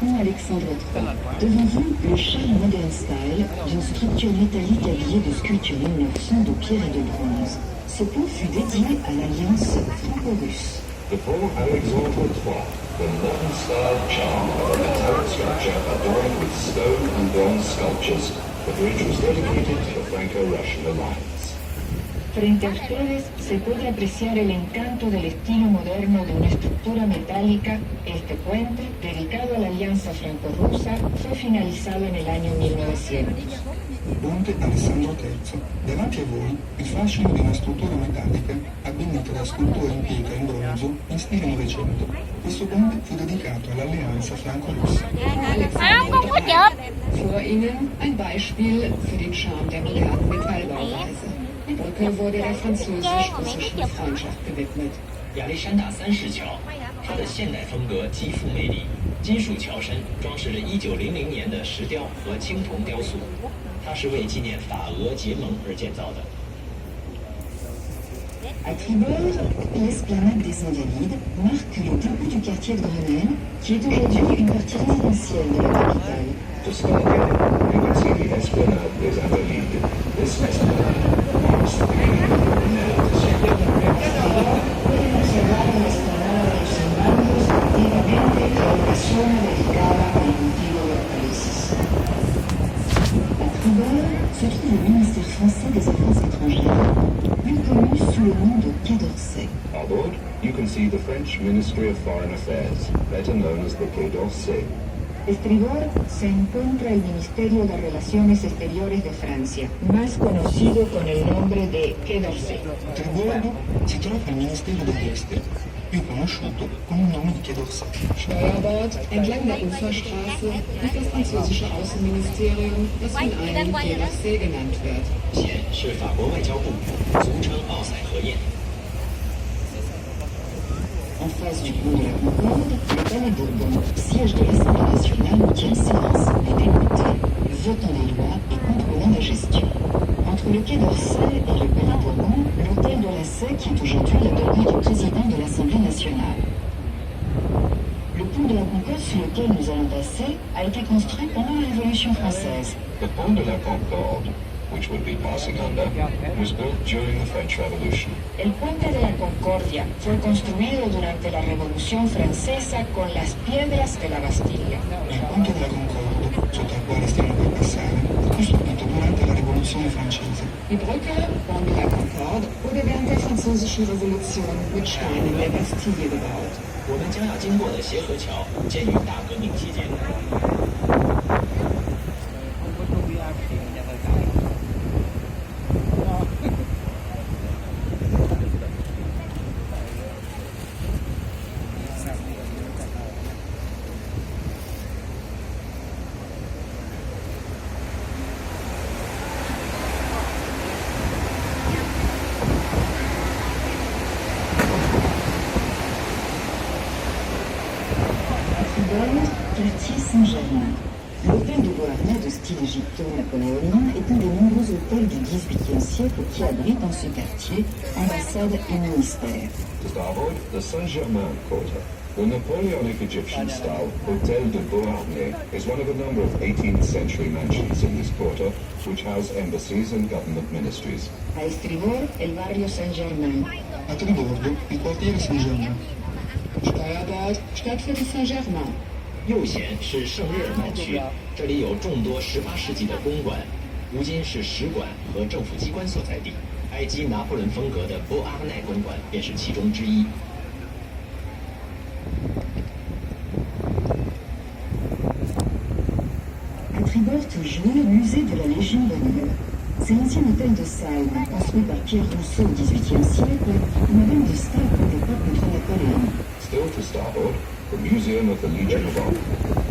Pont Alexandre III. Devant vous, le charme modern style d'une structure métallique habillée de sculptures 1900 de pierre et de bronze. Ce pont fut dédié à l'alliance franco-russe. The Pont Alexandre III, the modern style charm of a metallic structure adorned with stone and bronze sculptures. The bridge was dedicated to the Franco-Russian alliance. Frente a ustedes se puede apreciar el encanto del estilo moderno de una estructura metálica. Este puente, dedicado a la alianza franco-rusa, fue finalizado en el año 1900. Ponte Alessandro III. Davanti a voi il fascino di una struttura metallica abbinata da sculture in pietra e in bronzo in stile Novecento. Questo ponte fu dedicato all'alleanza franco-russa. Vor Ihnen ein Beispiel für den Charme der modernen Metallbauweise. Die Brücke wurde der französisch-russischen Freundschaft gewidmet. 亚历山大三世桥，它的现代风格极富魅力。金属桥身装饰着1900年的石雕和青铜雕塑，它是为纪念法俄结盟而建造的。 À tribord, l'esplanade des Invalides marque le début du quartier de Grenelle, qui est aujourd'hui une partie résidentielle de la capitale. To start with, you can see the Esplanade des Invalides. This esplanade marks the beginning of the Grenelle district. Pueden observar la esplanada de los Inválidos, antiguamente la zona dedicada al cultivo de hortalizas. À tribord se trouve le ministère français des Affaires étrangères, plus connu sous le nom de Quai d'Orsay. À bord, you can see the French Ministry of Foreign Affairs, better known as the Quai d'Orsay. Estribor se encuentra el Ministerio de Relaciones Exteriores de Francia, más conocido con el nombre de Quai d'Orsay. A tribordo si trova il Ministero degli Esteri, più conosciuto con il nome di Quai d'Orsay. Steuerbord entlang der Uferstraße liegt das französische Außenministerium, das von einem Quai d'Orsay genannt wird. 前是法国外交部，俗称奥赛河宴。 En face du pont de la Concorde, le Palais Bourbon, siège de l'Assemblée nationale, tient séance des députés, votant des lois et contrôlant la gestion. Entre le Quai d'Orsay et le Palais Bourbon, l'hôtel de la Sey, qui est aujourd'hui la demeure du président de l'Assemblée nationale. Le pont de la Concorde sur lequel nous allons passer a été construit pendant la Révolution française. The Pont de la Concorde, which we'll be passing under, was built during the French Revolution. El puente de la Concordia fue construido durante la Revolución Francesa con las piedras de la Bastilla. Il ponte della Concorde, sotto il quale stiamo per passare, fu costruito durante la Rivoluzione francese. Die Brücke Pont de la Concorde wurde während der Französischen Revolution mit Steinen der Bastille gebaut. 我们将要经过的协和桥建于大革命期间。 Quartier Saint-Germain. L'hôtel de Beauharnais de style égypto-napoléonien est un des nombreux hôtels du XVIIIe siècle qui abrite dans ce quartier ambassade et ministère. To starboard, the Saint-Germain Quarter. The Napoleonic Egyptian-style Hôtel de Beauharnais is one of a number of 18th century mansions in this quarter, which house embassies and government ministries. A estribor, el barrio Saint-Germain. A tribordo, il quartiere Saint-Germain. Steuerbord Stadtviertel Saint-Germain. 右舷是圣日耳曼区，这里有众多18世纪的公馆，如今是使馆和政府机关所在地。埃及拿破仑风格的波阿奈公馆便是其中之一。 À tribord toujours, musée de la Légion d'honneur. C'est l'ancien hôtel de Salm, construit par Pierre Rousseau au XVIIIe siècle, où Madame de Staël combattait contre Napoléon. Still to starboard, the Museum of the Legion of Honor.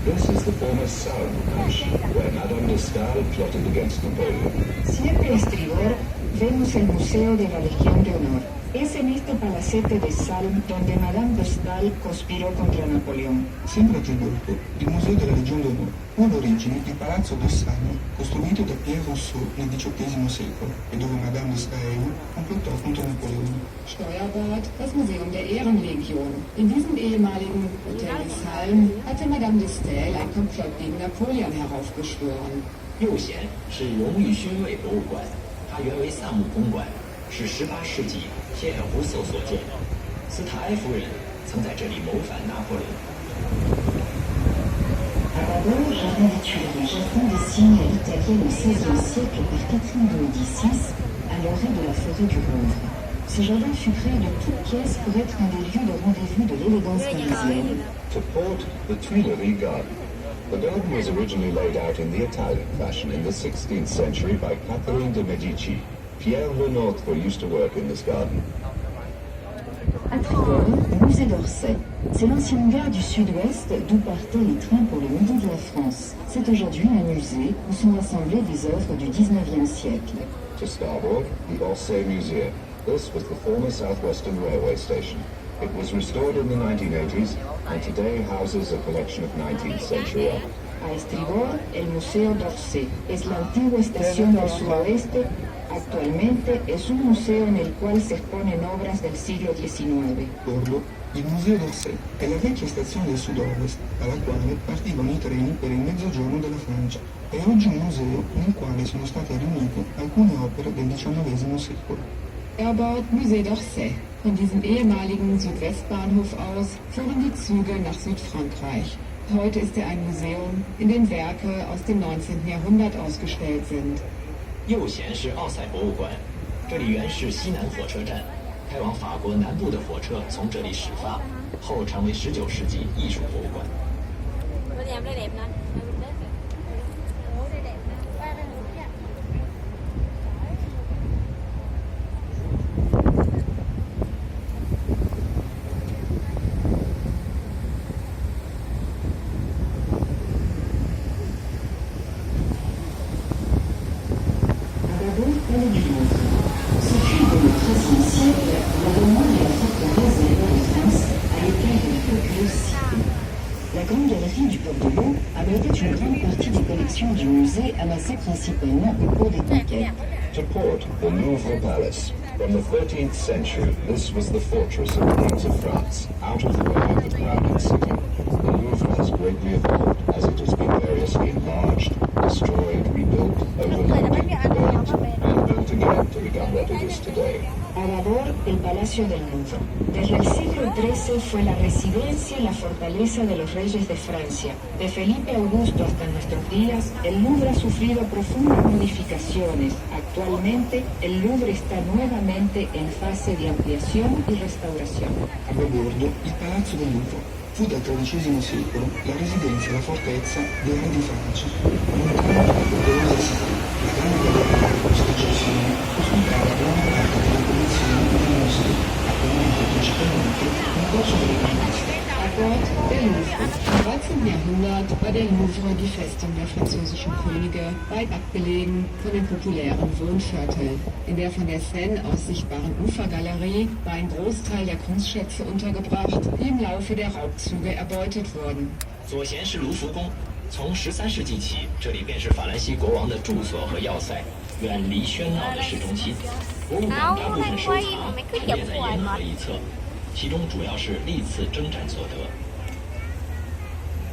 This is the former Salm mansion, where Madame de Staël plotted against Napoleon. Siempre a estribor, vemos el Museo de la Legión de Honor. Es en este palacete de Salm donde Madame de Staël conspiró contra Napoleón. Sempre a tribordo, il Museo della Legione d'Onore. Fu all'origine il palazzo d'Ossagno, costruito da Pierre Rousseau nel XVIII secolo e dove Madame de Staël complottò contro Napoleone. Steuerbord das Museum der Ehrenlegion. In diesem ehemaligen Hotel Vereinsheim hatte Madame de Staël ein Komplott gegen Napoleon heraufbeschworen. 右贤是荣誉勋位博物馆，它原为萨姆公馆，是18世纪谢尔胡瑟所建。斯塔埃夫人曾在这里谋反拿破仑。À Babel, jardin des Tuileries, jardin dessiné à l'italienne au XVIe siècle par Catherine de Médicis, à l'orée de la forêt du Louvre. Ce jardin fut créé de toutes pièces pour être un des lieux de rendez-vous de l'élégance parisienne. To port the Tuileries Garden. The garden was originally laid out in the Italian fashion in the 16th century by Catherine de Medici. Pierre Lenôtre used to work in this garden. À Tribord, le musée d'Orsay. C'est l'ancienne gare du sud-ouest d'où partaient les trains pour le midi de la France. C'est aujourd'hui un musée où sont rassemblées des œuvres du 19e siècle. To starboard, the Orsay Museum. This was the former Southwestern Railway station. It was restored in the 1980s and today houses a collection of 19th century art. A estribor, el Museo d'Orsay. Es la antigua estación del suroeste. Actualmente es un museo en el cual se exponen obras del siglo XIX. Bordo, il Museo d'Orsay è la vecchia stazione del sud-ovest, alla quale partivano i treni per il mezzogiorno della Francia. È oggi un museo nel quale sono state riunite alcune opere del XIX secolo. Erbaut Musée d'Orsay. Von diesem ehemaligen Südwestbahnhof aus fuhren die Züge nach Südfrankreich. Heute ist er ein Museum, in dem Werke aus dem 19. Jahrhundert ausgestellt sind. 右贤是奥赛博物馆，这里原是西南火车站，开往法国南部的火车从这里始发，后成为19世纪艺术博物馆。 Palais du Louvre. Ce fut dans le XIIIe siècle l'abonnement de la forteresse des rois de France à l'étage de la populeuse cité. La grande galerie du port de l'eau abritait une grande partie des collections du musée amassées principalement au cours des conquêtes. To port the Louvre Palace. From the 13th century, this was the fortress of the kings of France, out of the way of the crowded city. The Louvre has greatly evolved as it has been variously enlarged, destroyed, rebuilt, overloaded, burnt, and built again to become what it is today. A labor, el Palacio del Louvre. Desde el siglo XIII fue la residencia y la fortaleza de los reyes de Francia. De Felipe Augusto hasta nuestros días, el Louvre ha sufrido profundas modificaciones. Actualmente, el Louvre está nuevamente en fase de ampliación y restauración. A Bordo, il Palazzo del Louvre. Fu dal XIII secolo la residenza e la fortezza dei re di Francia. Lontano dalla popolosa città, la grande galleria di questa gestione ospitava buona parte delle collezioni del museo, attualmente principalmente un corso delle conquiste. Abort der Louvre. Im 13. Jahrhundert war der Louvre die Festung der französischen Könige, weit abgelegen von den populären Wohnvierteln. In der von der Seine aus sichtbaren Ufergalerie war ein Großteil der Kunstschätze untergebracht, die im Laufe der Raubzüge erbeutet wurden. 左贤是卢浮宫，从13世纪起，这里便是法兰西国王的住所和要塞，远离喧闹的市中心。博物馆大部分收藏陈列在沿河一侧，其中主要是历次征战所得。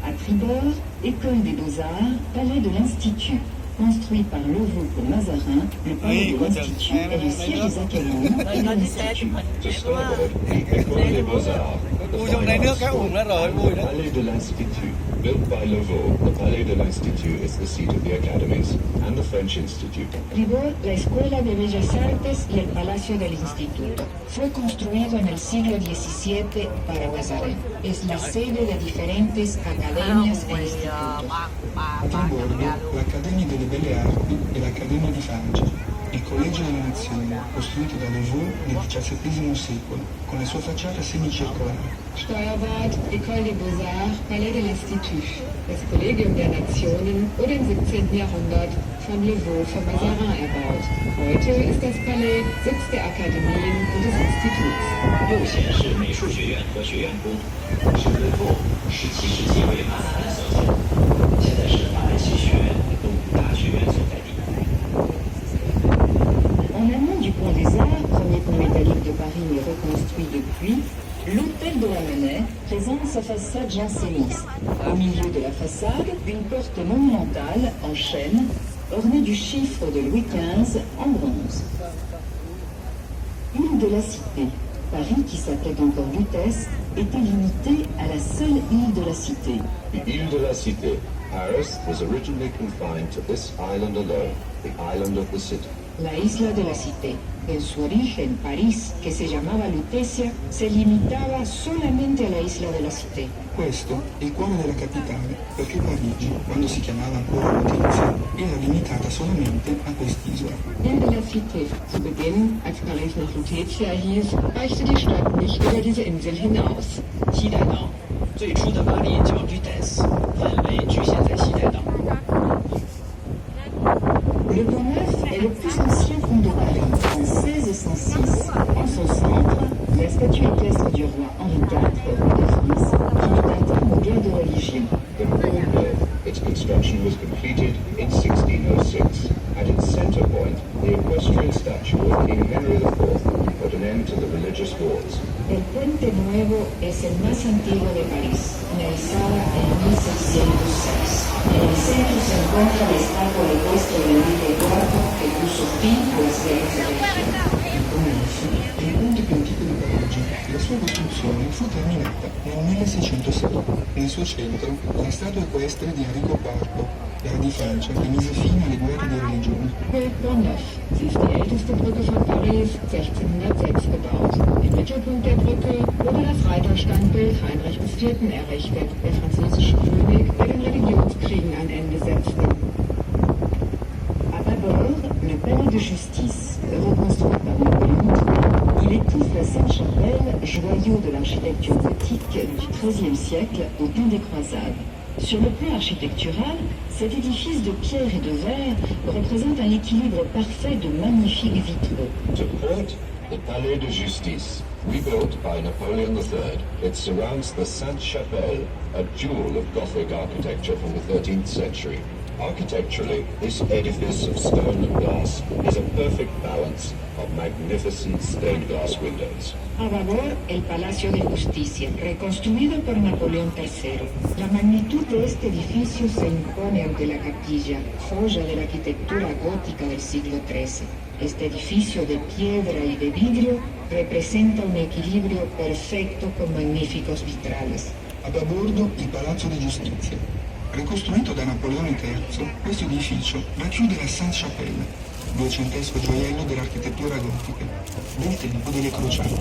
À Tribord, École des Beaux-Arts, Palais de l'Institut. Construit par Levaux pour Mazarin, le Palais de l'Institut est le siège des académies et de l'Institut. To starboard, the École des Beaux-Arts. The fine arts school. The Palais de l'Institut. Built by Levaux, the Palais de l'Institut is the seat of the academies and the French Institute. Tribord, la Escuela de Bellas Artes y el Palacio del Instituto. Fue construido en el siglo XVII para Mazarin. Es la sede de diferentes academias e institutos. A Bordo, l'Accademia delle Belle Arti e l'Accademia di Francia, il Collegio delle Nazioni, costruito da Levaux nel XVII secolo, con la sua facciata semicircolare. Steuerbord, École des Beaux-Arts, Palais de l'Institut. Das Kollegium der Nationen wurde im 17. Jahrhundert von Levaux für Mazarin erbaut. Heute ist das Palais Sitz der Akademien und des Instituts. 右贤是美术学院和学院宫，是雷锋17世纪为马萨所建，现在是法兰西学院东吴大学院所在地。 En amont du Pont des Arts, premier pont métallique de Paris mais reconstruit depuis, l'hôtel de la Monnaie présente sa façade janséniste. Au milieu de la façade, une porte monumentale en chêne, ornée du chiffre de Louis XV en bronze. Île de la Cité. Paris, qui s'appelait encore Lutèce, était limité à la seule île de la Cité. The Ile de la Cité, Paris, was originally confined to this island alone, the island of the city. La isla de la Cité. En su origen, París, que se llamaba Lutecia, se limitaba solamente a la isla de la Cité. Questo è il cuore della capitale, perché Parigi, quando si chiamava ancora Lutezia, era limitata solamente a quest'isola. In der Cité. Zu Beginn, als Paris noch Lutetia hieß, reichte die Stadt nicht über diese Insel hinaus. 西带岛最初的巴黎叫 Lutèce，范围局限在西带岛。 Le Pont Neuf est le plus ancien pont de Paris. En 1606, en son centre, la statue équestre du roi Henri IV, roi de France, qui mit un terme aux guerres de religion. The Pont Neuf, its construction was completed in 1606. At its center point, the equestrian statue of King Henry IV put an end to the religious wars. El Puente Nuevo es el más antiguo de París, realizado en 1606. En el centro se encuentra la estatua ecuestre de Enrique IV que puso fin a las guerras de religión. Il Pont Neuf è il ponte più antico di Parigi. La sua costruzione fu terminata nel 1606. Nel suo centro, la statua equestre di Enrico IV, era di Francia, che mise fine alle guerre di religione. Der Pont Neuf. Sie ist die älteste Brücke von Paris, 1606 gebaut. Im Mittelpunkt der Brücke wurde das Reiterstandbild Heinrich IV. Errichtet, der französische König, der den Religionskriegen ein Ende setzte. À Bâbord, le palais de justice, reconstruit par Napoléon III, il étouffe la Sainte-Chapelle, joyau de l'architecture gothique du XIIIe siècle au temps des croisades. Sur le plan architectural, cet édifice de pierre et de verre représente un équilibre parfait de magnifiques vitraux. To port the Palais de Justice, rebuilt by Napoleon III, it surrounds the Sainte-Chapelle, a jewel of Gothic architecture from the 13th century. Architecturally, this edifice of stone and glass is a perfect balance of magnificent stained glass windows. A Bâbord, el Palacio de Justicia, reconstruido por Napoleón III. La magnitud de este edificio se impone ante la capilla, joya de la arquitectura gótica del siglo XIII. Este edificio de piedra y de vidrio representa un equilibrio perfecto con magníficos vitrales. A Babordo il Palazzo di Giustizia. Ricostruito da Napoleone III, questo edificio racchiude la Sainte-Chapelle, duecentesco gioiello dell'architettura gotica, del tempo delle crociate.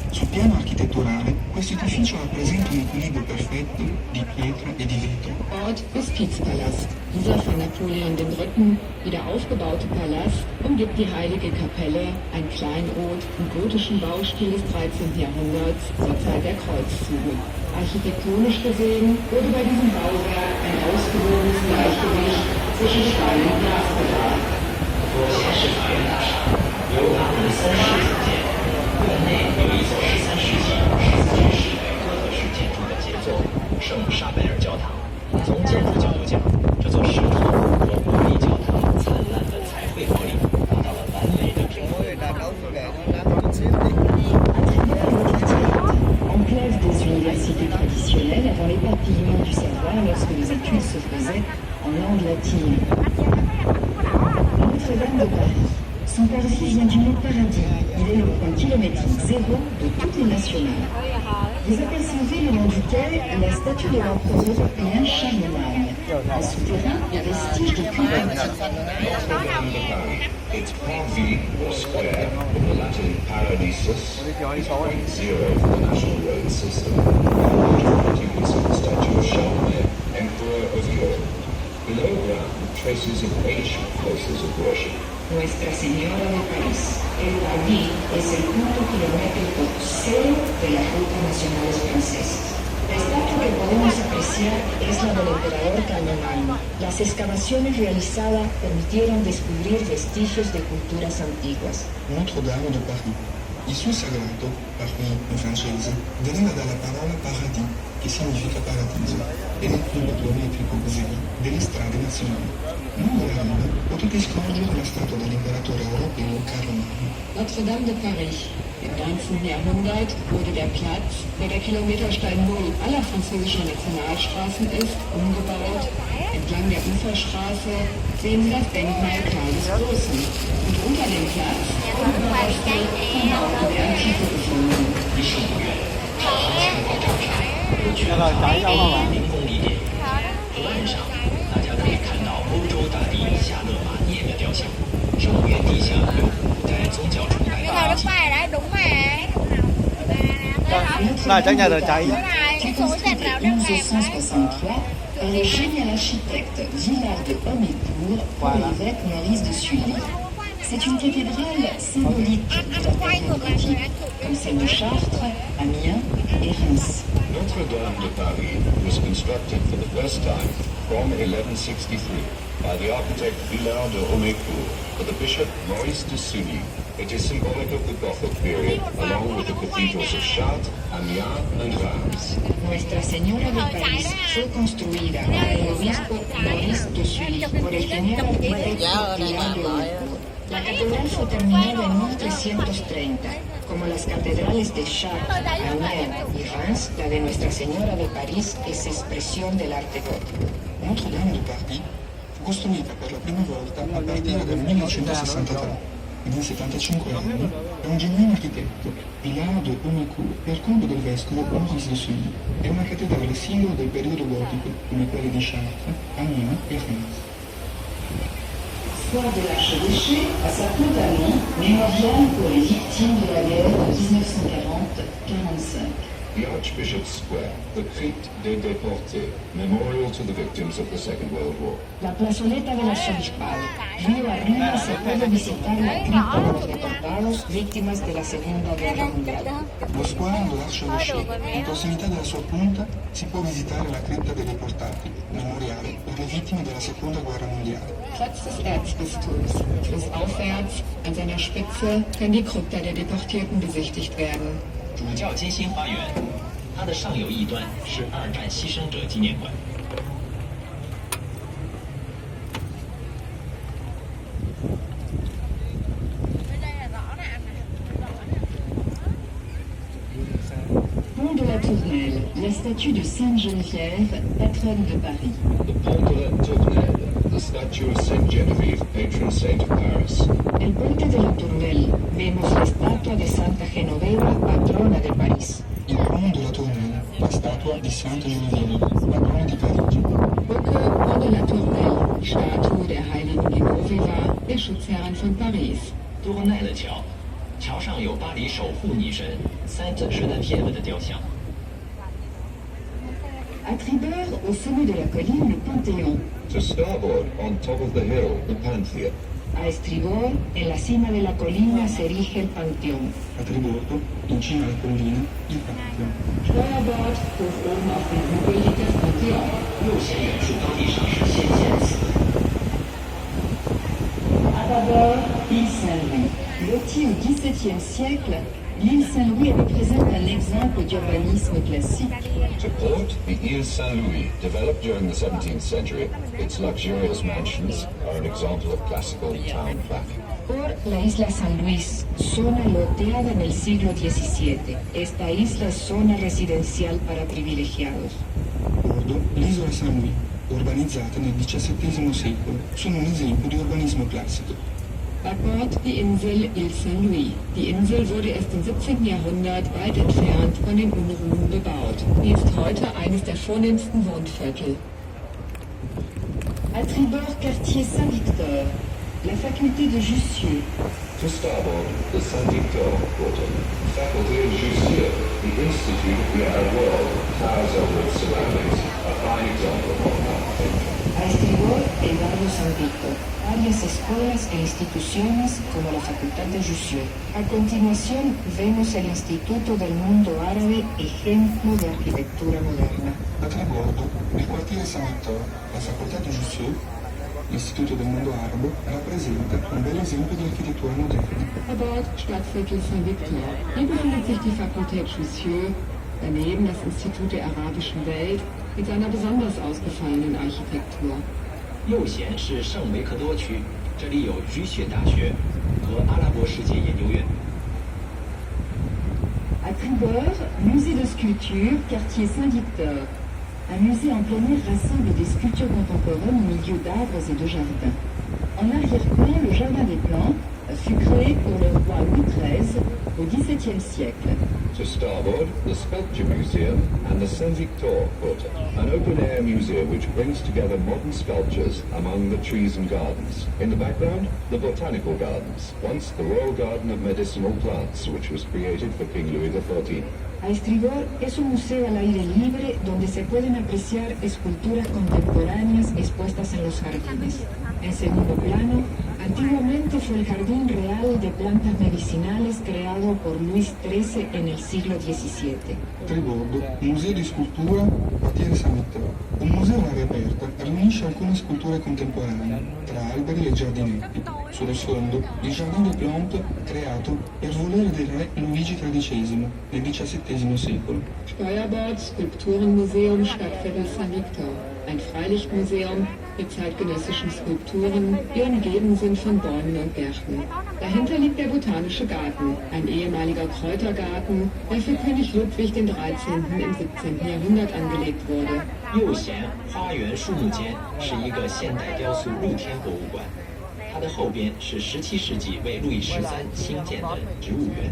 Sul piano architetturale, questo edificio rappresenta un equilibrio perfetto di pietra e di vetro. Ort Justizpalast. Dieser von Napoleon III. Wieder aufgebaute Palast umgibt die heilige Kapelle, ein Kleinod im gotischen Baustil des 13. Jahrhunderts zur Zeit der Kreuzzüge. Architektonisch gesehen wurde bei diesem Bauwerk ein ausgewogenes Gleichgewicht zwischen Stein und Glas bewahrt. 前是法院大厦，由大门3室组建，院内有一座13世纪14军时代哥特式建筑的杰作圣沙贝尔教堂。从建筑角度讲，这座石头和玻璃教堂灿烂的彩绘玻璃达到了完美的平衡。 Enclave des universités traditionnelles avant l'éparpillement du savoir lorsque les études se faisaient en langue latine. Notre-Dame de Paris. Son parvis vient du mot paradis. Il est le point kilométrique zéro de toutes les nationales. Vous apercevez le long duquel la statue de l'empereur européen Charlemagne. En souterrain, vestige de cuivre. Notre-Dame de Paris. Its parvis, or square, in the Latin paradisus, is point zero for the national road system. You can see the statue of Charlemagne, Emperor of Europe. Below ground, traces of ancient places of worship. Nuestra Señora de París. El parvis es el punto kilométrico cero de las rutas nacionales francesas. La estatua que podemos apreciar es la del emperador Carlomagno. Las excavaciones realizadas permitieron descubrir vestigios de culturas antiguas. Notre-Dame de Paris. Il suo sagrato, Paris in francese, deriva dalla parola paradis, che significa paradiso, e nel punto geometrico Z delle strade nazionali. Lungo la riva potete scorgere la statua dell'imperatore europeo Carlo Magno. Notre-Dame de Paris. Im 19. Jahrhundert wurde der Platz, der der Kilometerstein Null aller französischer Nationalstraßen ist, umgebaut. Entlang der Uferstraße sehen Sie das Denkmal Karls des Großen. Und unter dem Platz Überreste von Bauten der Antike gefunden. 民工地点，河岸上大家可以看到欧洲大帝夏勒马涅的雕像，上面地下有古代宗教崇拜的遗迹。 Này chắc nhà rồi cháy. Construite en 1163 par le génial architecte Villard de Homécourt pour l'évêque Maurice de Sully. C'est une cathédrale symbolique de la période gothique, comme celle de Chartres, Amiens et Reims. Notre-Dame de Paris was constructed for the first time from 1163 by the architect Villard de Homécourt for the bishop Maurice de Sully. It is symbolic of the Gothic period, along with the cathedrals of Chartres, Amiens and Reims. Nuestra Señora de París fue construida por el obispo Maurice de Sully por el genial arquitecto Villard de Homécourt. La catedral fue terminada en 1330. Como las catedrales de Chartres, Amiens y Reims, la de Nuestra Señora de París es expresión del arte gótico. Notre-Dame de Paris fu costruita per la prima volta a partire dal 1163. In 75 anni è un genuino architetto, Villard de Homécourt, per conto del vescovo Maurice de Sully. È una cattedrale simbolo del periodo gotico, come quelle di Chartres, Amiens e Reims. Square de l'Archevêché à sa condamnée, mémorial pour les victimes de la guerre de 1940-45. The Archbishop's Square, the Crypte des Déportés, memorial to the victims of the Second World War. La plazoleta del arzobispado. Río arriba se puede visitar la cripta de los deportados víctimas de la Segunda Guerra Mundial. Lo square dell'Archevêché, in prossimità della sua punta, si può visitare la cripta dei deportati, memoriale per le vittime della Seconda Guerra Mondiale. Platz des Erzbistums. Flussaufwärts an seiner Spitze kann die Krypta der Deportierten besichtigt werden. 主教金星花园，它的上游一端是二战牺牲者纪念馆。 Pont de la Tournelle, la statue de Sainte Geneviève, patronne de Paris. The Pont de la Tournelle, the statue of Saint Genevieve, patron saint of Paris. El puente de la Tournelle, vemos la estatua de Santa Genoveva, patrona de París. Il Pont de la Tournelle, la statua di Santa Genevieve, patrona di Parigi. Brücke Pont de la Tournelle, die Statue der heiligen Genoveva, der Schutzherrin von Paris. 多奈的桥，桥上有巴黎守护女神 Sainte Geneviève 的雕像。 À tribord, au sommet de la colline, le Panthéon. To starboard, on top of the hill, the Pantheon. A estribor, en la cima de la colina se erige el Panteón. A tribordo, in cima alla collina, il Pantheon. Steuerbord, hoch oben auf dem Hügel liegt das Pantheon. 右舷远处高地上是先贤祠。 À bâbord, l'île Saint-Louis. Lotie au XVIIe siècle, l'île Saint-Louis représente un exemple d'urbanisme classique. To port, the Ile Saint-Louis, developed during the 17th century, its luxurious mansions are an example of classical town planning. Por la isla San Luis, zona loteada en el siglo XVII. Esta isla es zona residencial para privilegiados. Bordo, l'isola Saint-Louis, urbanizzata nel XVII secolo, sono un esempio di urbanismo classico. Backbord die Insel Ile Saint-Louis. Die Insel wurde erst im 17. Jahrhundert weit entfernt von den Unruhen bebaut. Sie ist heute eines der vornehmsten Wohnviertel. À tribord, quartier Saint-Victor, la faculté de Jussieu. To starboard, the Saint-Victor Quarter, faculty of Jussieu, the Institute of the Arab World, towers over its surroundings, a fine example of modern architecture. A estribor, el barrio San Vito. Varias escuelas e instituciones como la Facultad de Jussieu. A continuación, vemos el Instituto del Mundo Árabe, ejemplo de arquitectura moderna. A tribordo, nel quartiere Saint-Victor, la facoltà di Jussieu, l'Istituto del Mondo Arabo, rappresenta un bel esempio di architettura moderna. Backbord Stadtviertel Saint-Victor. Hier befindet sich die Fakultät Jussieu, Daneben das Institut der arabischen Welt mit seiner besonders ausgefallenen Architektur. 右贤是圣维克多区，这里有居血大学和阿拉伯世界研究院。 À Tribord, musée de sculpture, quartier Saint-Victor. Un musée en plein air rassemble des sculptures contemporaines au milieu d'arbres et de jardins. En arrière-plan, le jardin des plantes fut créé pour le roi Louis XIII au XVIIe siècle. To starboard, the Sculpture Museum and the Saint-Victor Quarter, an open-air museum which brings together modern sculptures among the trees and gardens. In the background, the Botanical Gardens, once the Royal Garden of Medicinal Plants, which was created for King Louis XIV. A Estribor es un museo al aire libre donde se pueden apreciar esculturas contemporáneas expuestas en los jardines. En segundo plano, antiguamente fue el Jardín Real de Plantas Medicinales creado por Luis XIII en el siglo XVII. Triborgo, Museo di Scultura, quartiere San Vittore. Un museo all'aria aperta riunisce alcune sculture contemporanee, tra alberi e giardinetti. Sullo sfondo, il Jardin des Plantes, creato per volere del re Luigi XIII nel XVII secolo. Steuerbord Skulpturenmuseum Stadtviertel San Victor. Ein Freilichtmuseum mit zeitgenössischen Skulpturen, die umgeben sind von Bäumen und Gärten. Dahinter liegt der Botanische Garten, ein ehemaliger Kräutergarten, der für König Ludwig XIII. Im 17. Jahrhundert angelegt wurde. 右贤花园树木间是一个现代雕塑露天博物馆，它的后边是17世纪为路易13兴建的植物园。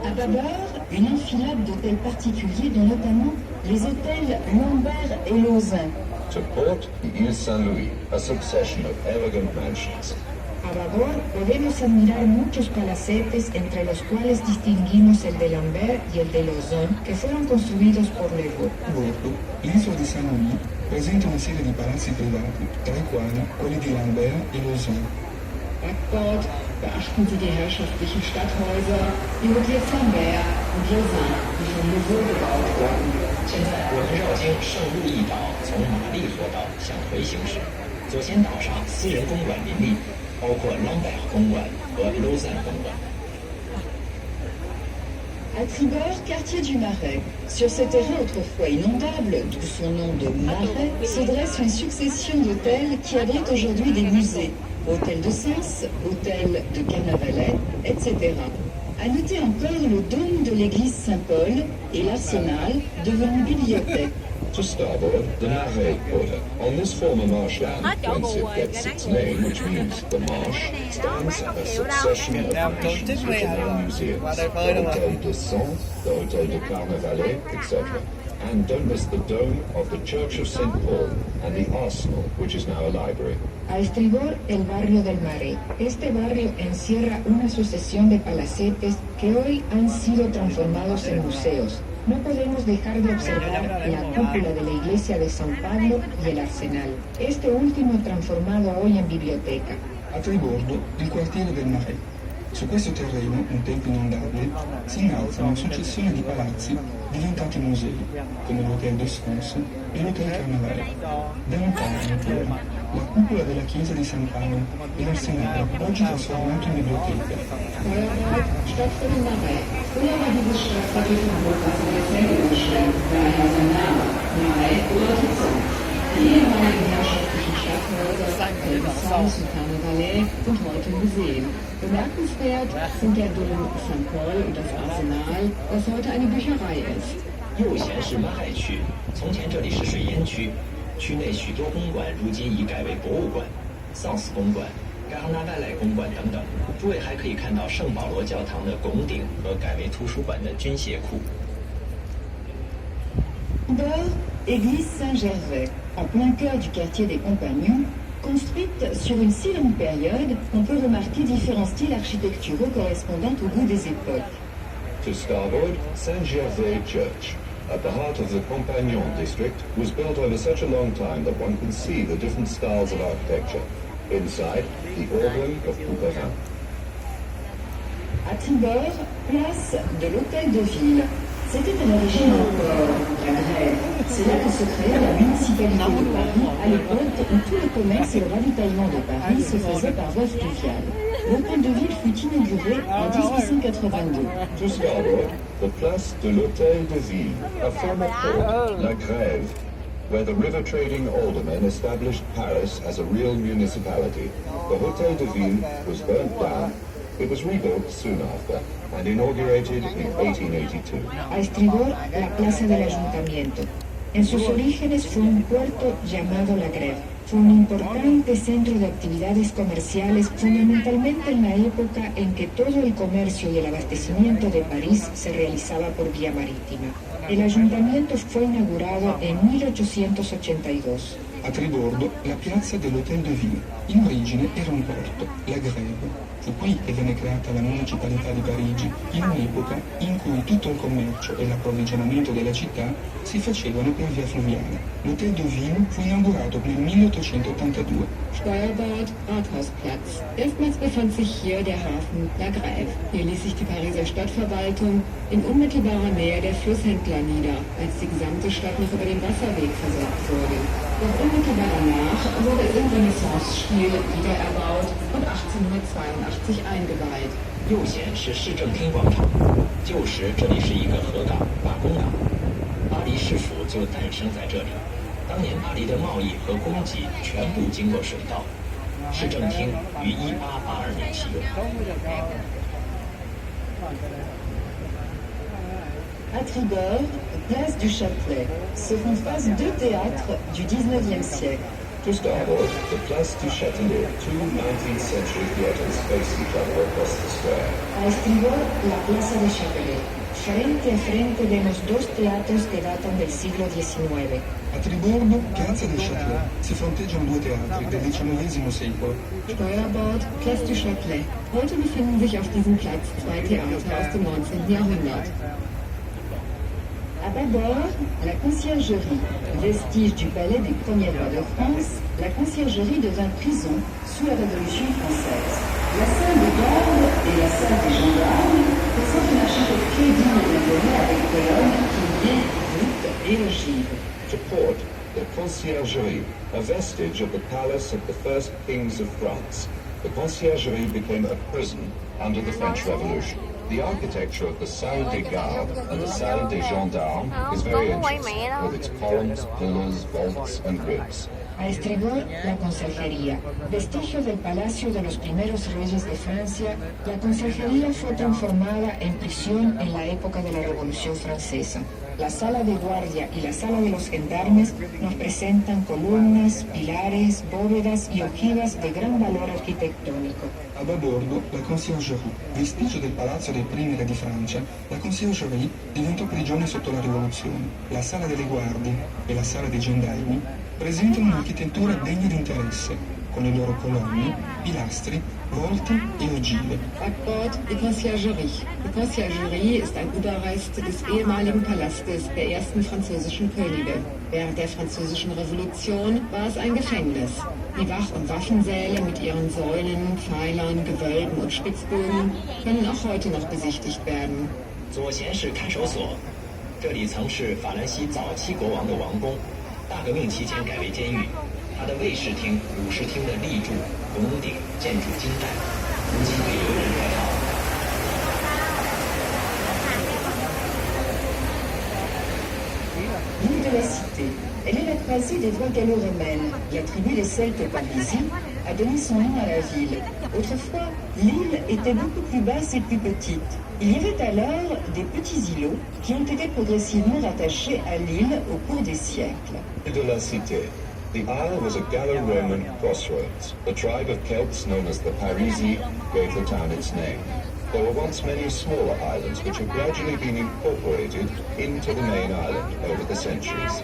À Babord, une enfilade d'hôtels particuliers, dont notamment les hôtels Lambert et Lausanne. To port, the Ile Saint-Louis, a succession of elegant mansions. A Babord podemos admirar muchos palacetes, entre los cuales distinguimos el de Lambert y el de Lausanne, que fueron construidos por Le Vau. A bordo, l'isola di San Louis presenta una serie di palazzi privati, tra i quali quelli di Lambert e Lausanne. Backbord beachten Sie die herrschaftlichen Stadthäuser, die Hotels Lambert und Lausanne, die von Le Vau gebaut wurden. 现在我们绕经圣路易岛，从玛丽河道向回行驶。左前岛上私人公馆林立，包括朗百尔公馆和 Lausanne 公馆。 À Tribord, quartier du Marais. Sur ce terrain autrefois inondable, d'où son nom de Marais, se dresse une succession d'hôtels qui abritent aujourd'hui des musées. Hôtel de Sens, hôtel de Carnavalet, etc. À noter encore le dôme de l'église Saint-Paul et l'arsenal, devenu bibliothèque. To starboard, the Marais Quarter. On this former marshland, whence it gets its name, which means the marsh, stands a succession of mansions which are now museums. The Hôtel de Sens, the Hôtel de Carnavalet, etc. And don't miss the dome of the Church of St. Paul and the Arsenal, which is now a library. A estribor, el barrio del Marais. Este barrio encierra una sucesión de palacetes que hoy han sido transformados en museos. no podemos dejar de observar la cúpula de la iglesia de San Pablo y el arsenal, este último transformado hoy en biblioteca. A Tribordo, il quartiere del Marais. Su questo terreno, un tempo inondabile, si innalzano una successione di palazzi diventati musei, come l'Hotel de France e l'Hotel Carnaval. Da lontano, poi, la cupola della chiesa di San Paolo e l'arsenale, oggi trasformato in biblioteca. Feuerbad, Stadtviertel Marais. Früher war dieses Stadtviertel von Burgas in der Zelle gestellt, daher sein Name. Marais bedeutet Sonn. Die ehemaligen herrschaftlichen Stadthäuser, Renaissance und Carnavalet, sind heute Museen. Bemerkenswert sind der Dom St. Paul und das Arsenal, das heute eine Bücherei ist. 右贤是马海区，从前这里是水烟区，区内许多公馆如今已改为博物馆，桑斯公馆、盖哈纳外来公馆等等。诸位还可以看到圣保罗教堂的拱顶和改为图书馆的军械库。Bord, église Saint-Gervais, en plein cœur du quartier des Compagnons, construite sur une si longue période, on peut remarquer différents styles architecturaux correspondant au goût des époques. To starboard, Saint-Gervais Church, at the heart of the Compagnon district, was built over such a long time that one can see the different styles of architecture. Inside, the organ of Couperin. À tribord, place de l'Hôtel de Ville. C'était à l'origine encore la grève. C'est là que se créa la municipalité de Paris, à l'époque où tout le commerce et le ravitaillement de Paris se faisaient par voie fluviale. L'Hôtel de Ville fut inauguré en 1882. To starboard, the Place de l'Hôtel de Ville, a former port, La Grève, where the river trading aldermen established Paris as a real municipality. The Hôtel de Ville was burnt down. It was rebuilt soon after and inaugurated in 1882. A estribor, la plaza del ayuntamiento. En sus orígenes fue un puerto llamado La Grève. Fue un importante centro de actividades comerciales, fundamentalmente en la época en que todo el comercio y el abastecimiento de París se realizaba por vía marítima. El ayuntamiento fue inaugurado en 1882. A tribordo, la piazza dell'Hôtel de Ville. In origine era un porto, la Grève. Fu qui che venne creata la municipalità di Parigi, in un'epoca in cui tutto il commercio e l'approvvigionamento della città si facevano per via fluviale. L'Hôtel de Ville fu inaugurato nel 1882. Steuerbord, Rathausplatz. Erstmals befand sich hier der Hafen La Grève. Hier ließ sich die Pariser Stadtverwaltung in unmittelbarer Nähe der Flusshändler nieder, als die gesamte Stadt noch über den Wasserweg versorgt wurde. Doch unmittelbar danach wurde es im Renaissance-Stil wieder erbaut und 1882 eingeweiht. 右贤是市政厅广场，旧时这里是一个河港、罢工港，巴黎市府就诞生在这里。当年巴黎的贸易和供给全部经过水道，市政厅于1882年启用。À tribord, place du Châtelet. Se font face deux théâtres du 19e siècle. To starboard, the Place du Châtelet, two 19th century theatres face each other across the square. A estribor, la plaza de Châtelet. Frente a frente vemos dos teatros que datan del siglo XIX. A tribordo, piazza del Châtelet, si fronteggiano due teatri del XIX secolo. Steuerbord, Place du Châtelet. Heute befinden sich auf diesem Platz zwei Theater aus dem 19. Jahrhundert. À bâbord, la conciergerie. Vestige du palais des premiers rois de France, la conciergerie devint prison sous la Révolution française. La salle de garde et la salle des gendarmes présentent une architecture digne de l'intérêt avec colonnes, piliers, voûtes et ogives. To port, the Conciergerie, a vestige of the palace of the first kings of France. The Conciergerie became a prison under the French Revolution. The architecture of the Salle des Gardes and the Salle des Gendarmes is very interesting, with its columns, pillars, vaults, and ribs. A estribor, la conserjería. Vestigio del palacio de los primeros reyes de Francia, la conserjería fue transformada en prisión en la época de la Revolución Francesa. La sala de guardia y la sala de los gendarmes nos presentan columnas, pilares, bóvedas y ojivas de gran valor arquitectónico. A bâbord, la conciergerie. Vestigio del palazzo dei primi re di Francia, la conciergerie diventò prigione sotto la rivoluzione. La sala delle guardie e la sala dei gendarmi presentano un'architettura degna di interesse, con le loro colonne, pilastri volte e ogivie. Backbord die Conciergerie. Die Conciergerie ist ein Überrest des ehemaligen Palastes der ersten französischen Könige. Während der Französischen Revolution war es ein Gefängnis. Die Wach- und Waffensäle mit ihren Säulen, Pfeilern, Gewölben und Spitzbögen können auch heute noch besichtigt werden. 左贤是看守所，这里曾是法兰西早期国王的王宫，大革命期间改为监狱。它的卫士厅、武士厅的立柱、拱顶建筑精湛，如今被游人开放。 L'île de la Cité. Elle est la croisée des voies gallo-romaines. La tribu des Celtes parisi a donné son nom à la ville. Autrefois, l'île était beaucoup plus basse et plus petite. Il y avait alors des petits îlots qui ont été progressivement rattachés à l'île au cours des siècles. De la Cité. The isle was a Gallo-Roman crossroads. The tribe of Celts known as the Parisi gave the town its name. There were once many smaller islands which have gradually been incorporated into the main island over the centuries.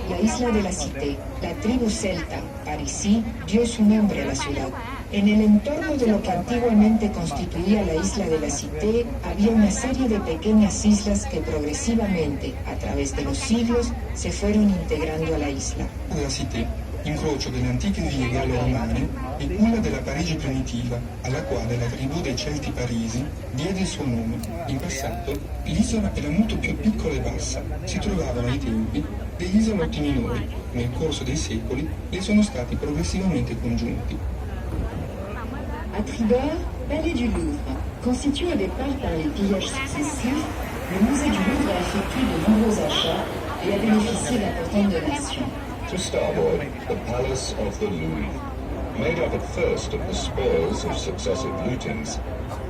La isla de la Cité, la tribu celta, Parisi, dio su nombre a la ciudad. En el entorno de lo que antiguamente constituía la isla de la Cité, había una serie de pequeñas islas que progresivamente, a través de los siglos, se fueron integrando a la isla. La Cité, incrocio delle antiche vie gallo-romane e quella della Parigi primitiva, alla quale la tribù dei Celti Parisi diede il suo nome. In passato l'isola era molto più piccola e bassa, si trovavano ai tempi degli isolotti minori, nel corso dei secoli ne sono stati progressivamente congiunti. À Tribord, palais du Louvre. Constitué au départ par les pillages successifs, le musée du Louvre a effectué de nombreux achats et a bénéficié d'importantes donations. To starboard, the Palace of the Louvre. Made up at first of the spoils of successive lootings,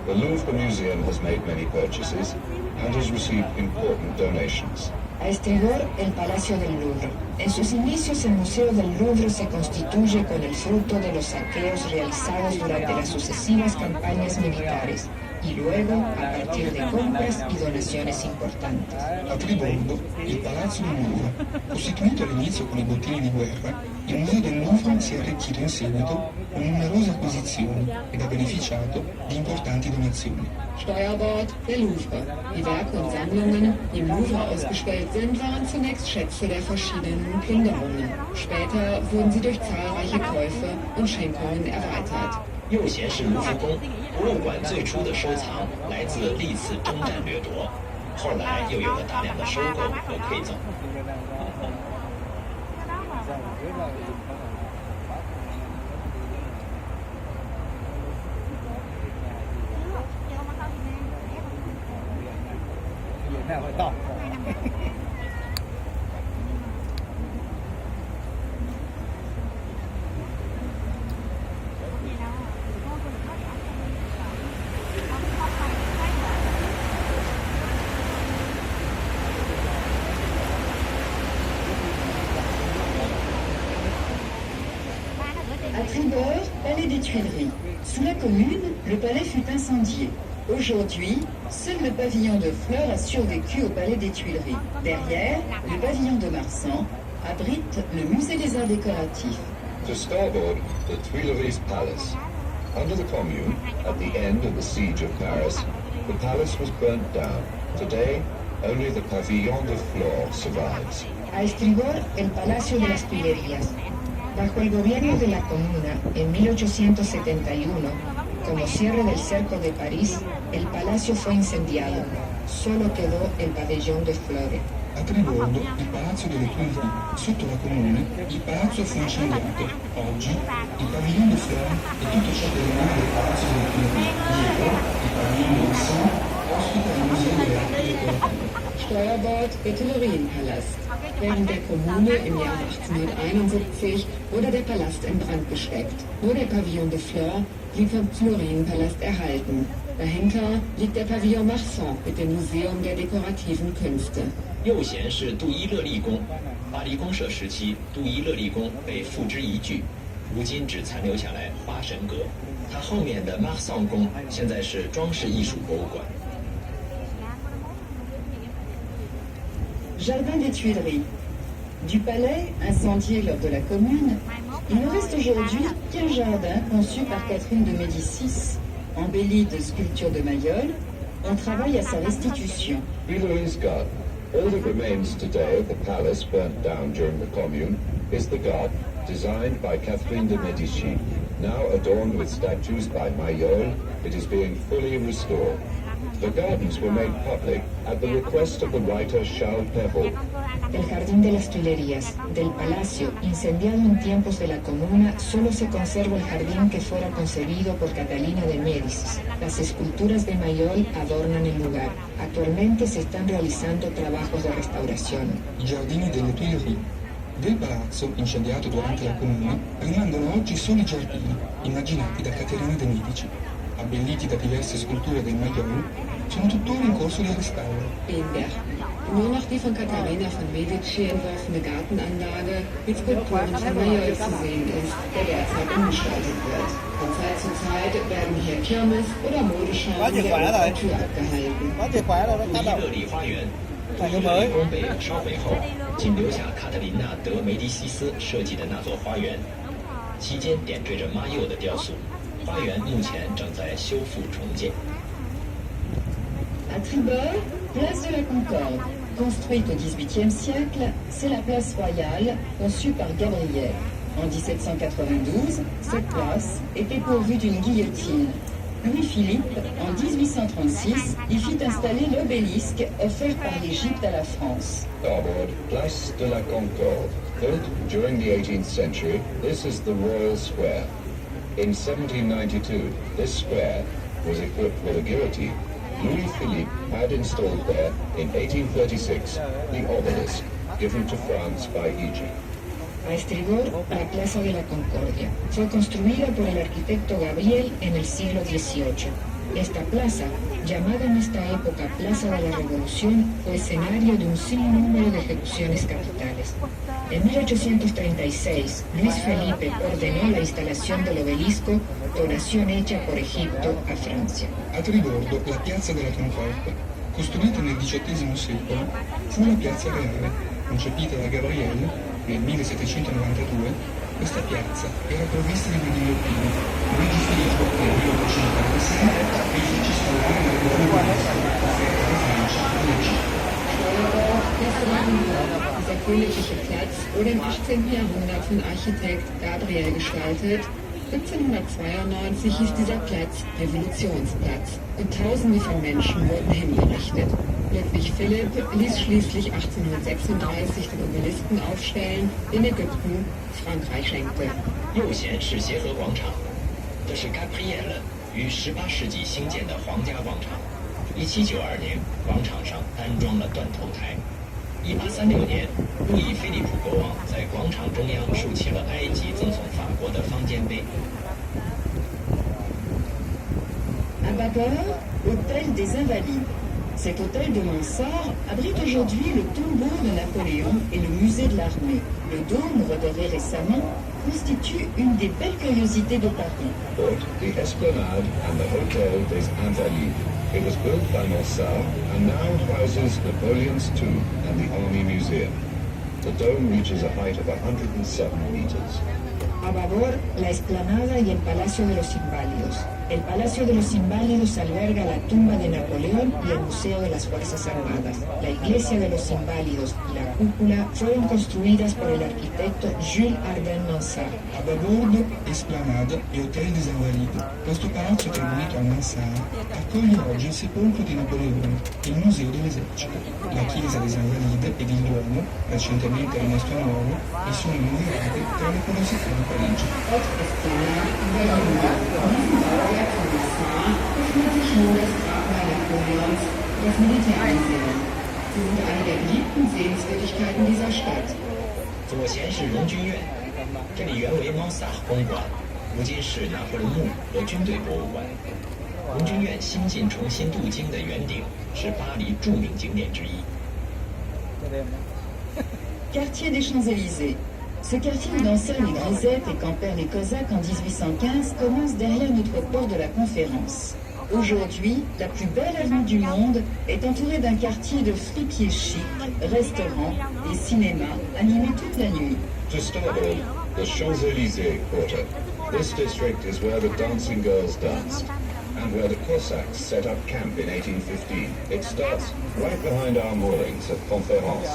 the Louvre Museum has made many purchases and has received important donations. A estribor, el Palacio del Louvre. En sus inicios, el Museo del Louvre se constituye con el fruto de los saqueos realizados durante las sucesivas campañas militares y luego a partir de compras y donaciones importantes. A Triborgo, il Palazzo del Louvre, costituito all'inizio con i bottini di guerra, il Museo del Louvre si è arricchito in seguito con numerose acquisizioni ed ha beneficiato di importanti donazioni. Steuerbord der Louvre. Die Werke und Sammlungen, die im Louvre ausgestellt sind, waren zunächst Schätze der verschiedenen Plünderungen. Später wurden sie durch zahlreiche Käufe und Schenkungen erweitert. 右贤是卢浮宫，博物馆最初的收藏来自历次征战掠夺，后来又有了大量的收购和馈赠。 那会到。À Tribord, palais des Tuileries. Sous la Commune, le palais fut incendié. Aujourd'hui, seul le pavillon de Fleurs a survécu au palais des Tuileries. Derrière, le pavillon de Marsan abrite le musée des arts décoratifs. To starboard, the Tuileries Palace. Under the Commune, at the end of the siege of Paris, the palace was burnt down. Today, only the pavillon de Fleurs survives. A estribor, el Palacio de las Tuilerías. Bajo el gobierno de la Comuna, en 1871, como cierre del cerco de París, el palacio fue incendiado. Solo quedó el pabellón de Flores. A Triborgo, il Palazzo delle Tuileries. Sotto la Comune, il palazzo fu incendiato. Oggi, il pavillon de Fleurs e tutto ciò che rimane del Palazzo delle Tuileries. Dietro, il pavillon de Marsan ospita il Museo delle Arti Decorative. Steuerbord der Tuilerienpalast. Während der Kommune im Jahr 1871 wurde der Palast in Brand gesteckt. Nur der Pavillon de Fleurs blieb vom Tuilerienpalast erhalten. Dahinter liegt der Pavillon Marsan mit dem Museum der dekorativen Künste. 右贤是杜伊勒利宫，巴黎公社时期杜伊勒利宫被付之一炬，如今只残留下来花神阁。它后面的马桑宫现在是装饰艺术博物馆。 Jardin des Tuileries. Du palais, incendié lors de la Commune, Il ne reste aujourd'hui qu'un jardin conçu par Catherine de Médicis, embelli de sculptures de Mayol. On travaille à sa restitution. Tuileries Garden. All that remains today of the palace burnt down during the Commune is the garden, designed by Catherine de Medici. Now adorned with statues by Mayol, it is being fully restored. The gardens were made public at the request of the writer Charles Perrault. El jardín de las Tuilerías, del palacio, incendiado en tiempos de la Comuna, solo se conserva el jardín que fuera concebido por Catalina de Médicis. Las esculturas de Mayol adornan el lugar. Actualmente se están realizando trabajos de restauración. I giardini delle Tuileries. Del palazzo, incendiato durante la Comune, rimangono oggi solo i giardini, immaginati da Caterina de' Medici. Abbelliti da diverse sculture del Mayol, sono tuttora in corso di restauro. Beenberg. Nur noch die von Katharina von Medici entworfene Gartenanlage mit Skulpturen von Mayol zu sehen ist, der derzeit umgestaltet wird. Von Zeit zu Zeit werden hier Kirmes oder Modeschauen der Kultur abgehalten. Có chìa khóa rồi, nó 伊 tác động. 勒里花园， Tại 伊 cái 勒 mới. 里宫被烧毁后，仅留下卡特琳娜·德梅迪西斯设计的那座花园，期间点缀着妈佑的雕塑。花园目前正在修复重建。 À Tribord, place de la Concorde. Construite au XVIIIe siècle, c'est la place royale conçue par Gabriel. En 1792, cette place était pourvue d'une guillotine. Louis-Philippe, en 1836, y fit installer l'obélisque offert par l'Égypte à la France. Starboard, Place de la Concorde. Built during the 18th century, this is the Royal Square. In 1792, this square was equipped with a guillotine. Louis-Philippe had installed there, in 1836, the obelisk, given to France by Egypt. A estribor, la Plaza de la Concordia. Fue construida por el arquitecto Gabriel en el siglo XVIII. Esta plaza, llamada en esta época Plaza de la Revolución, fue escenario de un sinnúmero de ejecuciones capitales. En 1836, Luis Felipe ordenó la instalación del obelisco, donación hecha por Egipto a Francia. A Trigordo, la piazza della Concorde, costruita nel XVIII secolo, fu la piazza reale, concepita da Gabriel nel 1792. Questa piazza era provvista di una ghigliottina. Luigi Filippo nel 1856 vi fece installare la ghigliottina offerta da Francia all'Egitto. Dieser königliche Platz wurde im 18. Jahrhundert von Architekt Gabriel gestaltet. 1792 hieß dieser Platz Revolutionsplatz und Tausende von Menschen wurden hingerichtet. Ludwig Philipp ließ schließlich 1836 den Obelisken aufstellen, den Ägypten Frankreich schenkte. 右贤是协和广场，这是 Gabriel 于18世纪兴建的皇家广场。1792年，广场上安装了断头台。1836年，路易菲利普国王在广场中央竖起了埃及赠送法国的方尖碑。 À Bâbord, hôtel des Invalides. Cet hôtel de Mansart abrite aujourd'hui le tombeau de Napoléon et le musée de l'armée. Le dôme, redoré récemment, constitue une des belles curiosités de Paris. Both the Esplanade and the Hotel des Invalides. It was built by Mansart and now houses Napoleon's tomb and the Army Museum. The dome reaches a height of 107 meters. A Bâbord, la Esplanada y el Palacio de los Inválidos. El Palacio de los Inválidos alberga la tumba de Napoleón y el Museo de las Fuerzas Armadas. La Iglesia de los Inválidos y la cúpula fueron construidas por el arquitecto Jules Arden Mansart. A Bâbord, Esplanade e Hotel des Invalides, questo palazzo attribuito a Mansart accoglie oggi il sepolcro di Napoleone, il Museo dell'Esercito. La chiesa des Invalides ed il Duomo, recentemente rimasto nuovo, e sono annoverati tra le curiosità di Parigi. Autre Esplanade Berlin. In diesem Bauwerk von Mansart befindet sich nun das Grabmal Napoleons und das Militärmuseum. Sie sind eine der beliebten Sehenswürdigkeiten dieser Stadt. 左贤是荣军院，这里原为猫萨公馆，如今是拿破仑墓和军队博物馆。荣军院新近重新镀金的圆顶是巴黎著名景点之一。 Quartier des Champs-Élysées. Ce quartier où dansèrent les grisettes et campèrent les Cosaques en 1815 commence derrière notre port de la Conférence. Aujourd'hui, la plus belle avenue du monde est entourée d'un quartier de fripiers chics, restaurants et cinémas animés toute la nuit. To starboard, the Champs-Élysées quarter. This district is where the dancing girls danced, and where the Cossacks set up camp in 1815. It starts right behind our moorings at Conférence.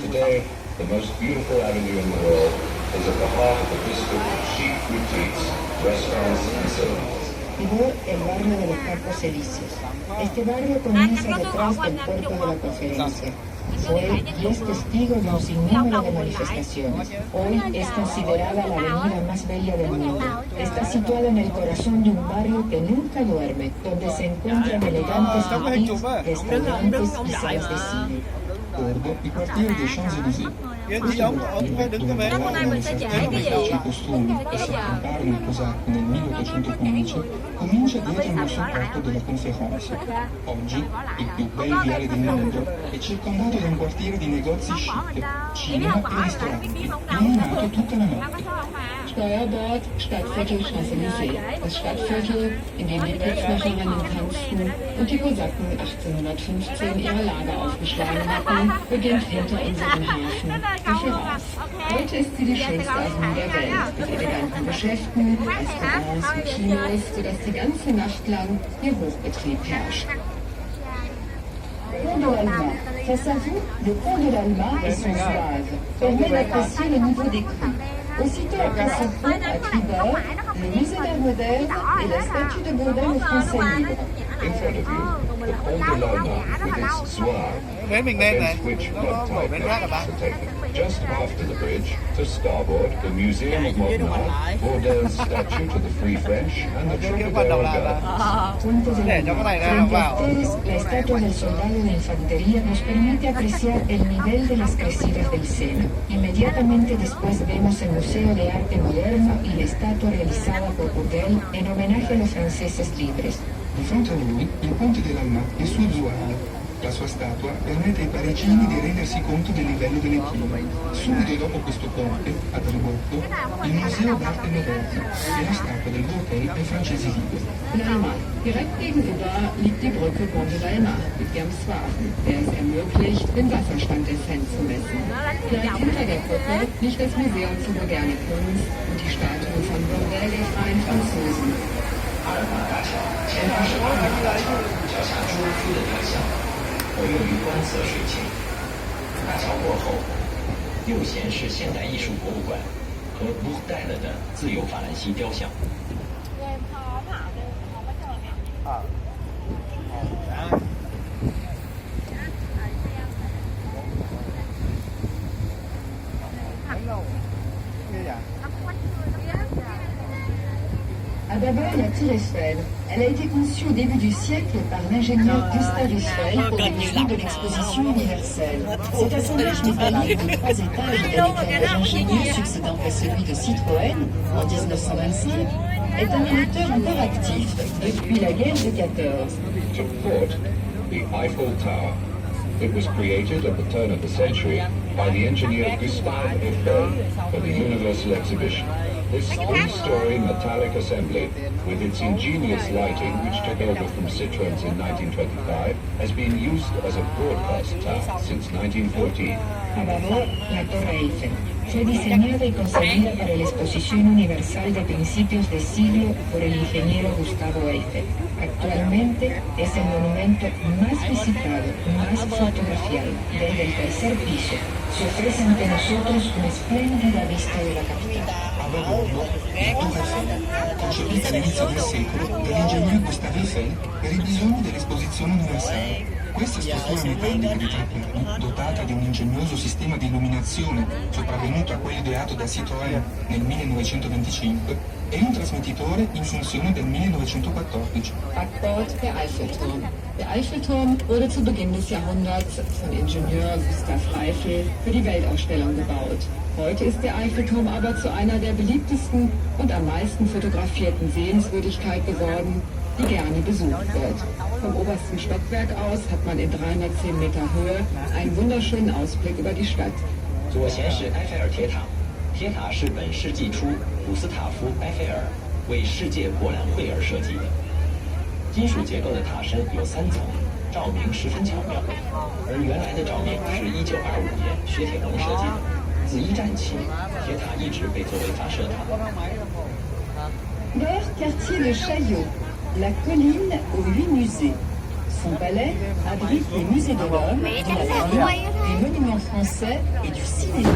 Today, the most beautiful avenue in the world is at the heart of a district of chic boutiques, restaurants and cinemas. Llegó el barrio de los Campos Elíseos. Este barrio comienza detrás del puerto de la Conferencia. Fue y es testigo de un sinnúmero de manifestaciones. Hoy es considerada la avenida más bella del mundo. Está situada en el corazón de un barrio que nunca duerme, donde se encuentran elegantes boutiques, restaurantes y salas de cine. Borgo, i quartieri dei Champs-Élysées. Questo quartiere, dove prevalgono le sartine e i costumi e si accamparono i cosacchi nel 1815, comincia dietro il supporto della Conférence. Oggi, il più bel viale del mondo, è circondato da un quartiere di negozi chic, cinema e ristoranti, illuminato tutta la notte. Steuerbord, Stadtviertel Champs-Élysées. Das Stadtviertel, in dem die Kriegsmacherinnen kämpften und die Kosaken 1815 ihre Lager aufgeschlagen hatten, beginnt hinter unserem Hafen Conférence. Heute ist sie die schönste Avenue der Welt, mit eleganten Geschäften, Restaurants und Kinos, sodass die ganze Nacht lang hier Hochbetrieb herrscht. Pont de l'Alma. Face à vous, le pont de l'Alma et son zouave permet d'apprécier le niveau des crues. Aussitôt après ce pont, à tribord, le musée d'art moderne et la statue de Baudin aux Français libres. In front of you, the Pont de l'Alma with its zouave, Bến mình lên này. against which Nó blood nổi tide bến rác measures các bạn. are taken. Just after the bridge, to starboard, the Museum of Modern Art, Baudin's statue to the Free French, and the Cái phần đầu Trocadero là Gardens. Puente de Để cho cái này ra Frente a vào. ustedes, la estatua del soldado de infantería nos permite apreciar el nivel de las crecidas del Sena. Inmediatamente después vemos el Museo de Arte Moderno y la estatua realizada por Bourdelle en homenaje a los franceses libres. Di fronte a lui, il ponte dell'Alma e il suo zouave. La sua statua permette ai parigini di rendersi conto del livello delle chine. Subito dopo questo ponte, ad ridotto, il Museo d'Arte Moderna e la statua del Bourdelle ai francesi liberi. L'Alma. Direkt gegenüber liegt die Brücke Pont de l'Alma mit ihrem Zwaven, der es ermöglicht, den Wasserstand der Seine zu messen. Gleich hinter der Brücke liegt das Museum für moderne Kunst und die Statue von Bourdelle der freien Franzosen. 阿尔玛大桥前方是阿尔玛大桥，桥下朱夫的雕像，可用于观测水情。大桥过后，右前是现代艺术博物馆和布戴勒的自由法兰西雕像。 À d'abord la Tour Eiffel. Elle a été conçue au début du siècle par l'ingénieur Gustave Eiffel pour les besoins de l'exposition universelle. Cet assemblage métallique de 3 étages d'un éclairage ingénieux succédant à celui de Citroën en 1925 est un moteur encore actif depuis la guerre de 14. To port, the Eiffel Tower. It was created at the turn of the century by the engineer Gustave Eiffel for the Universal Exhibition. This 3-story metallic assembly, with its ingenious lighting which took over from Citroën's in 1925, has been used as a broadcast tower since 1914. Abajo, la Torre Eiffel. Fue diseñada y concebida para la Exposición Universal de principios de siglo por el ingeniero Gustavo Eiffel. Actualmente es el monumento más visitado, más fotografiado. Desde el tercer piso se ofrece ante nosotros una espléndida vista de la capital. A Borgo, la Tour Eiffel, concepita all'inizio del secolo dall'ingegnere Gustave Eiffel per i bisogni dell'esposizione universale. Questa struttura metallica di 3 piani, dotata di un ingegnoso sistema di illuminazione sopravvenuto a quello ideato da Citroën nel 1925, è un trasmettitore in funzione del 1914. Backbord der Eiffelturm. Der Eiffelturm wurde zu Beginn des Jahrhunderts von Ingenieur Gustav Eiffel für die Weltausstellung gebaut. Heute ist der Eiffelturm aber zu einer der beliebtesten und am meisten fotografierten Sehenswürdigkeiten geworden, die gerne besucht wird. Vom obersten Stockwerk aus hat man in 310 Meter Höhe einen wunderschönen Ausblick über die Stadt. 左前是埃菲尔铁塔，铁塔是本世纪初古斯塔夫·埃菲尔为世界博览会而设计的。金属结构的塔身有3层，照明十分巧妙，而原来的照明是1925年薛铁龙设计的。自一战起，铁塔一直被作为发射塔。Bord quartier de Chaillot, la colline aux 8 musées. Son palais abrite les musées de l'homme, de la marine, des monuments français et du cinéma.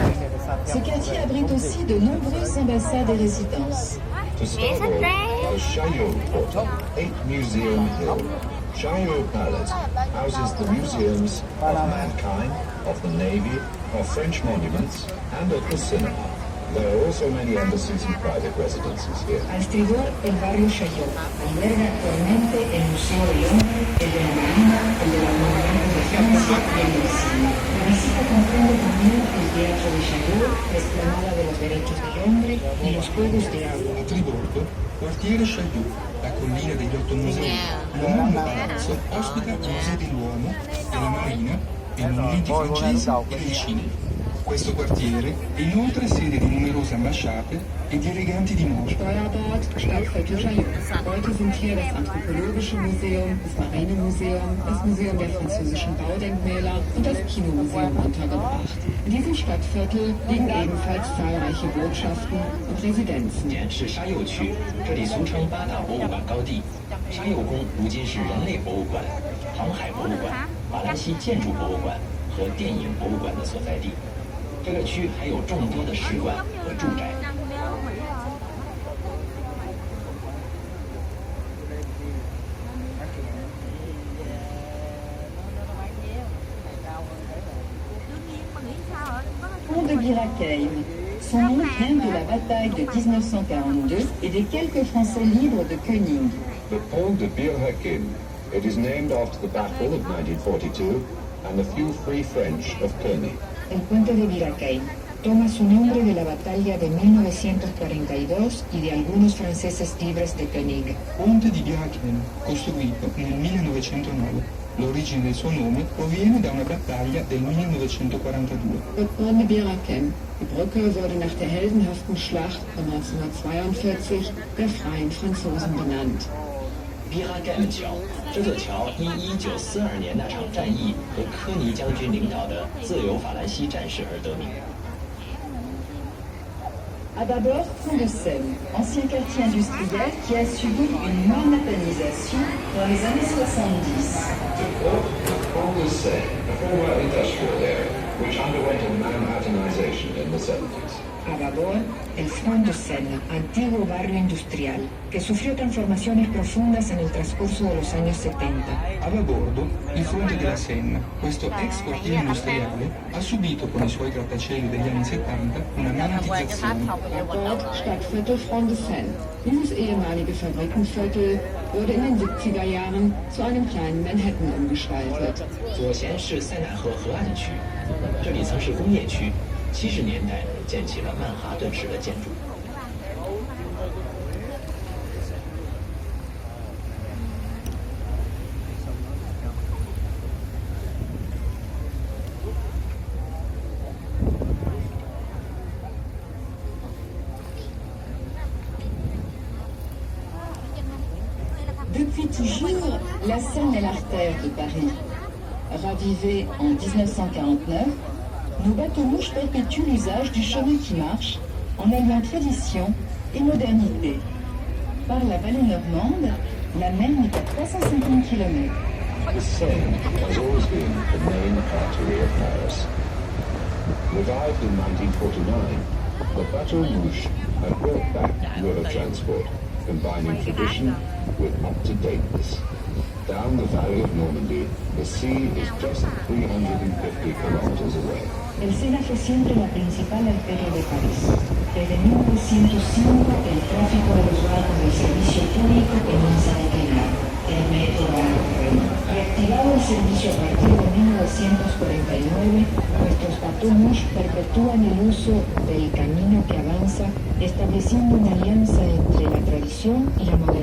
Ce quartier abrite aussi de nombreuses ambassades et résidences. To starboard, the Chaillot Quarter, 8 Museum Hill. Chaillot Palace houses the museums of mankind, of the Navy, of French monuments, and of the cinema. There are also many embassies and private residences here. Al estribor, el barrio Chaillot alberga actualmente el Museo del Hombre, el de la Marina, el de los Monumentos de Francia y el del Cine. La visita comprende también el Teatro de Chaillot, la Explanada de los Derechos del Hombre y los Juegos de Agua. A Triborgo, quartiere Chaillot, la collina degli 8 musei. Il nuovo palazzo ospita i musei dell'uomo, della marina, dei monumenti francesi e del cinema. Questo quartiere è inoltre sede di numerose ambasciate e di eleganti dimore. Steuerbord, Stadtviertel Chaillot. Heute sind hier das Anthropologische Museum, das Marinemuseum, das Museum der französischen Baudenkmäler und das Kinomuseum untergebracht. In diesem Stadtviertel liegen ebenfalls zahlreiche Botschaften und Residenzen. 是沙幼区，这里俗称八大博物馆高地。沙幼宫如今是人类博物馆、航海博物馆、法兰西建筑博物馆和电影博物馆的所在地。这个区还有众多的使馆和住宅。Pont de Birakeim. Son nom vient de la bataille de 1942 et des quelques Français libres de Koenig. The Pont de Bir Hakim. It is named after the Battle of 1942 and the few free French of Koenig. El puente de Birakeim toma su nombre de la batalla de 1942 y de algunos franceses libres de Koenig. Ponte di Bir Hakim, costruito nel 1909. L'origine del suo nome proviene da una battaglia del 1942. Der Pont de Birakeim. Die Brücke wurde nach der heldenhaften Schlacht von 1942 der Freien Franzosen benannt. 比哈盖恩桥，这座桥因1942年那场战役和科尼将军领导的自由法兰西战士而得名。À bâbord, Pont de Seine, ancien quartier industriel qui a subi une manhattanisation dans les années 70. To port, the Pont de Seine, a former industrial area, which underwent a Manhattanization in the 70s. A babor, el Front de Seine, antiguo barrio industrial, que sufrió transformaciones profundas en el transcurso de los años 70. A babordo, il fronte della Senna, questo ex quartiere industriale, ha subito con i suoi grattacieli degli anni 70 una manatizzazione. A Bord, Stadtviertel Front de Seine. Dieses ehemalige Fabrikenviertel wurde in den 70er Jahren zu einem kleinen Manhattan umgestaltet. 左贤是塞纳河河岸区，这里曾是工业区，70年代建起了曼哈顿式的建筑。Depuis toujours, la Seine est l'artère de Paris. Ravivée en 1949, nos bateaux-mouches perpétuent l'usage du chemin qui marche en alliant tradition et modernité. Par la vallée normande, la mer n'est qu'à 350 km. The Seine has always been the main artery of Paris. Revived in 1949, the bateaux-mouches have brought back river transport, combining tradition with up-to-dateness. Down the valley of Normandy, the sea is just 350 kilometers away. El Sena fue siempre la principal arteria de París. Desde 1905, el tráfico de los barcos del servicio público comienza a declinar. El metro va a correr. Reactivado el servicio a partir de 1949, nuestros bateaux-mouches perpetúan el uso del camino que avanza, estableciendo una alianza entre la tradición y la modernidad.